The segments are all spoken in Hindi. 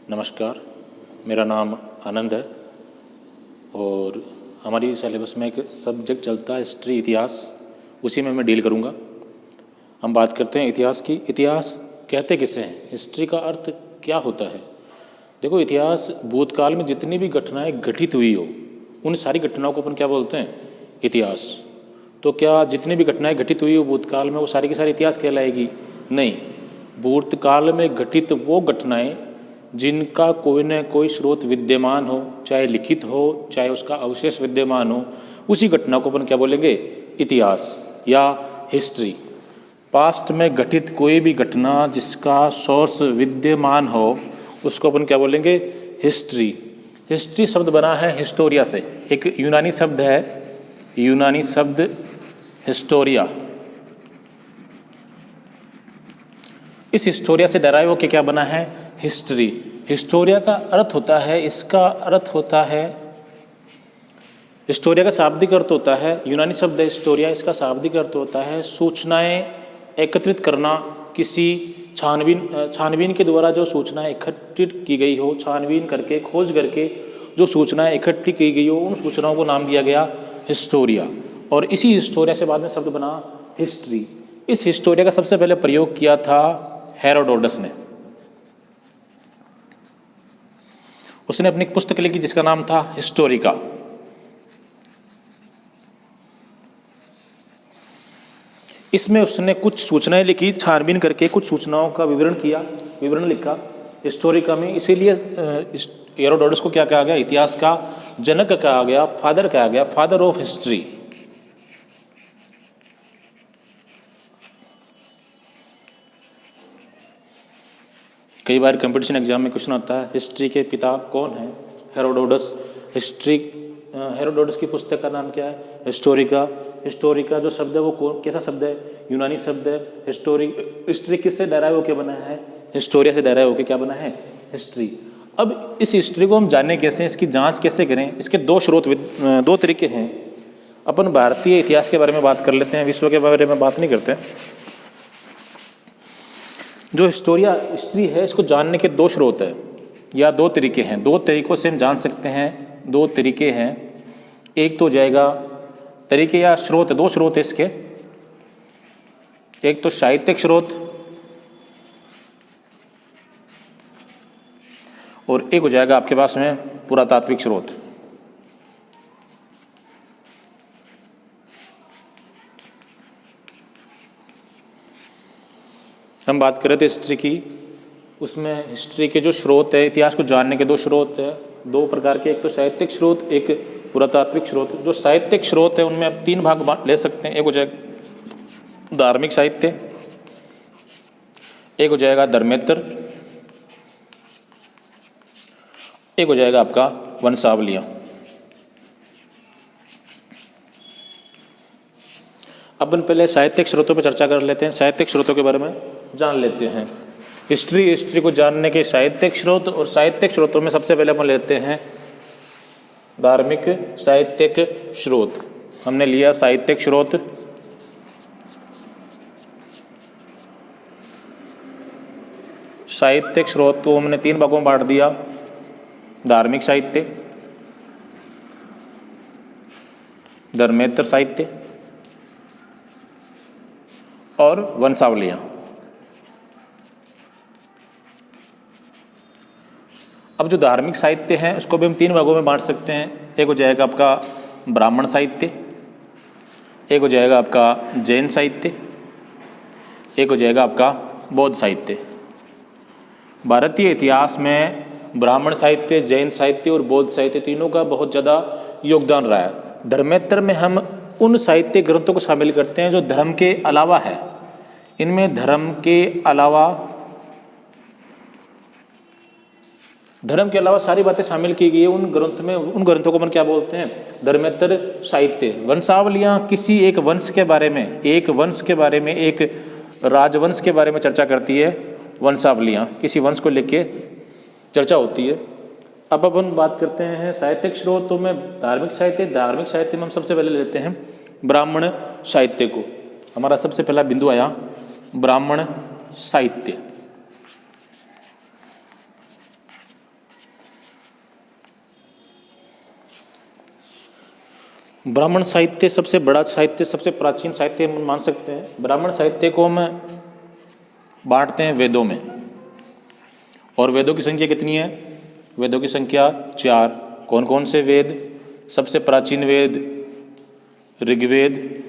नमस्कार, मेरा नाम आनंद है और हमारी सिलेबस में एक सब्जेक्ट चलता है हिस्ट्री, इतिहास। उसी में मैं डील करूँगा। हम बात करते हैं इतिहास की। इतिहास कहते किसे हैं? हिस्ट्री का अर्थ क्या होता है? देखो, इतिहास भूतकाल में जितनी भी घटनाएं घटित हुई हो उन सारी घटनाओं को अपन क्या बोलते हैं? इतिहास। तो क्या जितनी भी घटनाएं घटित हुई हो भूतकाल में वो सारी की सारी इतिहास कहलाएगी? नहीं। भूतकाल में घटित वो घटनाएं जिनका कोई न कोई स्रोत विद्यमान हो, चाहे लिखित हो चाहे उसका अवशेष विद्यमान हो, उसी घटना को अपन क्या बोलेंगे? इतिहास या हिस्ट्री। पास्ट में घटित कोई भी घटना जिसका सोर्स विद्यमान हो उसको अपन क्या बोलेंगे? हिस्ट्री। हिस्ट्री शब्द बना है हिस्टोरिया से। एक यूनानी शब्द है, यूनानी शब्द हिस्टोरिया। इस हिस्टोरिया से डराइव होकर क्या बना है? हिस्ट्री। हिस्टोरिया का अर्थ होता है, इसका अर्थ होता है, हिस्टोरिया का शाब्दिक अर्थ होता है, यूनानी शब्द है हिस्टोरिया, इसका शाब्दिक अर्थ होता है सूचनाएं एकत्रित करना। किसी छानबीन के द्वारा जो सूचनाएं एकत्रित की गई हो, छानबीन करके खोज करके जो सूचनाएं इकट्ठी की गई हो, उन सूचनाओं को नाम दिया गया हिस्टोरिया। और इसी हिस्टोरिया से बाद में शब्द बना हिस्ट्री। इस हिस्टोरिया का सबसे पहले प्रयोग किया था हेरोडोटस ने। उसने अपनी पुस्तक लिखी जिसका नाम था हिस्टोरिका। इसमें उसने कुछ सूचनाएं लिखी, छानबीन करके कुछ सूचनाओं का विवरण किया, विवरण लिखा हिस्टोरिका में। इसीलिए हेरोडोटस को क्या कहा गया? इतिहास का जनक कहा गया, फादर कहा गया, फादर ऑफ हिस्ट्री। कई बार कंपटीशन एग्जाम में क्वेश्चन आता है, हिस्ट्री के पिता कौन है? हेरोडोटस। हेरोडोटस की पुस्तक का नाम क्या है? हिस्टोरिका। हिस्टोरिका जो शब्द है वो कैसा शब्द है? यूनानी शब्द है। हिस्ट्री किससे डराइव होकर बना है? हिस्टोरिया से डराइव होकर क्या बना है? हिस्ट्री। अब इस हिस्ट्री को हम जानने कैसे, इसकी जांच कैसे करें? इसके दो तरीके हैं। अपन भारतीय इतिहास के बारे में बात कर लेते हैं, विश्व के बारे में बात नहीं करते। जो हिस्ट्री है, इसको जानने के दो स्रोत है या दो तरीके हैं। दो तरीकों से हम जान सकते हैं। दो तरीके हैं। एक तो जाएगा तरीके या स्रोत है, दो स्रोत है इसके। एक तो साहित्यिक स्रोत और एक हो जाएगा आपके पास में पुरातात्विक स्रोत। हम बात कर रहे थे हिस्ट्री की, उसमें हिस्ट्री के जो स्रोत है, इतिहास को जानने के दो स्रोत है, दो प्रकार के। एक तो साहित्यिक स्रोत, एक पुरातात्विक स्रोत। जो साहित्यिक स्रोत है उनमें आप तीन भाग ले सकते हैं। एक हो जाएगा धार्मिक साहित्य, एक हो जाएगा धर्मेतर, एक हो जाएगा आपका वंशावलियां। अपन पहले साहित्यिक स्रोतों पर चर्चा कर लेते हैं, साहित्यिक स्रोतों के बारे में जान लेते हैं। हिस्ट्री को जानने के साहित्यिक स्रोत, और साहित्यिक स्रोतों में सबसे पहले अपन लेते हैं धार्मिक साहित्यिक स्रोत। हमने लिया साहित्यिक स्रोत। साहित्यिक स्रोत को हमने तीन भागों में बांट दिया: धार्मिक साहित्य, धर्मेतर साहित्य और वंशावलियां। अब जो धार्मिक साहित्य है उसको भी हम तीन भागों में बांट सकते हैं। एक हो जाएगा आपका ब्राह्मण साहित्य, एक हो जाएगा आपका जैन साहित्य, एक हो जाएगा आपका बौद्ध साहित्य। भारतीय इतिहास में ब्राह्मण साहित्य, जैन साहित्य और बौद्ध साहित्य तीनों का बहुत ज़्यादा योगदान रहा है। धर्मेतर में हम उन साहित्य ग्रंथों को शामिल करते हैं जो धर्म के अलावा है। इनमें धर्म के अलावा सारी बातें शामिल की गई है उन ग्रंथों को अपन क्या बोलते हैं? धर्मेतर साहित्य। वंशावलियां किसी एक वंश के बारे में, एक राजवंश के बारे में चर्चा करती है। वंशावलियां किसी वंश को लेके चर्चा होती है। अब अपन बात करते हैं साहित्यिक स्रोतों में धार्मिक साहित्य में हम सबसे पहले लेते हैं ब्राह्मण साहित्य को। हमारा सबसे पहला बिंदु आया ब्राह्मण साहित्य। ब्राह्मण साहित्य सबसे बड़ा साहित्य, सबसे प्राचीन साहित्य हम मान सकते हैं। ब्राह्मण साहित्य को हम बांटते हैं वेदों में, और वेदों की संख्या कितनी है? वेदों की संख्या 4। कौन कौन से वेद? सबसे प्राचीन वेद ऋग्वेद,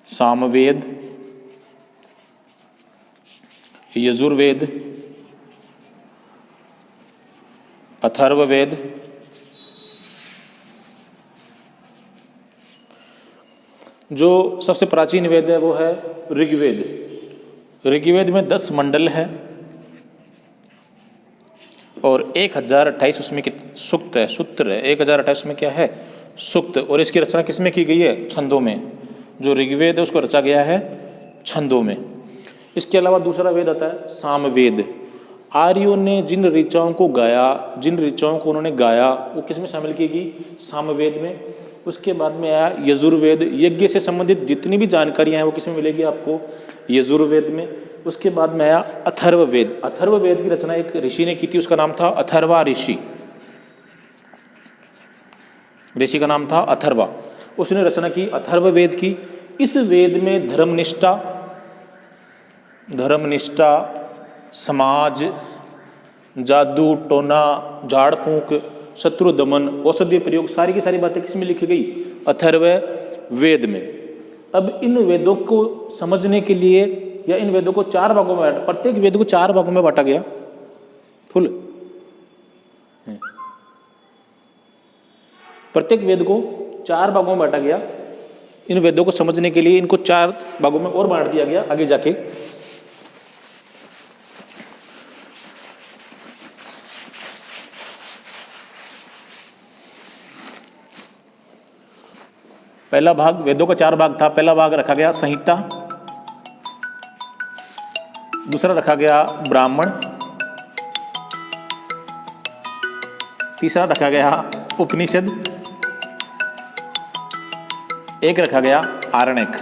सामवेद, यजुर्वेद, अथर्ववेद, जो सबसे प्राचीन वेद है वो है ऋग्वेद। ऋग्वेद में 10 मंडल है और 1028 उसमें सूक्त है, सूत्र है। 1028 में क्या है? सूक्त। और इसकी रचना किसमें की गई है? छंदों में। जो ऋग्वेद है उसको रचा गया है छंदों में। इसके अलावा दूसरा वेद आता है सामवेद। आर्यों ने जिन ऋचाओं को गाया, जिन ऋचाओं को उन्होंने गाया, वो किस में शामिल की गई? सामवेद में। उसके बाद में आया यजुर्वेद। यज्ञ से संबंधित जितनी भी जानकारियां हैं वो किस में मिलेगी आपको? यजुर्वेद में। उसके बाद में आया अथर्ववेद। अथर्ववेद की रचना एक ऋषि ने की थी, उसका नाम था अथर्वा ऋषि। ऋषि का नाम था अथर्वा। उसने रचना की अथर्ववेद की। इस वेद में धर्मनिष्ठा, समाज, जादू टोना, झाड़ फूंक, शत्रु दमन, औषधीय प्रयोग, सारी की सारी बातें किसमें लिखी गई? अथर्ववेद में। अब इन वेदों को समझने के लिए, या इन वेदों को 4 भागों में बांटा, प्रत्येक वेद को 4 भागों में बांटा गया। फुल प्रत्येक वेद को 4 भागों में बांटा गया। इन वेदों को समझने के लिए इनको 4 भागों में और बांट दिया गया आगे जाके। पहला भाग, वेदों का 4 भाग था। पहला भाग रखा गया संहिता, दूसरा रखा गया ब्राह्मण, तीसरा रखा गया उपनिषद, एक रखा गया आरण्यक।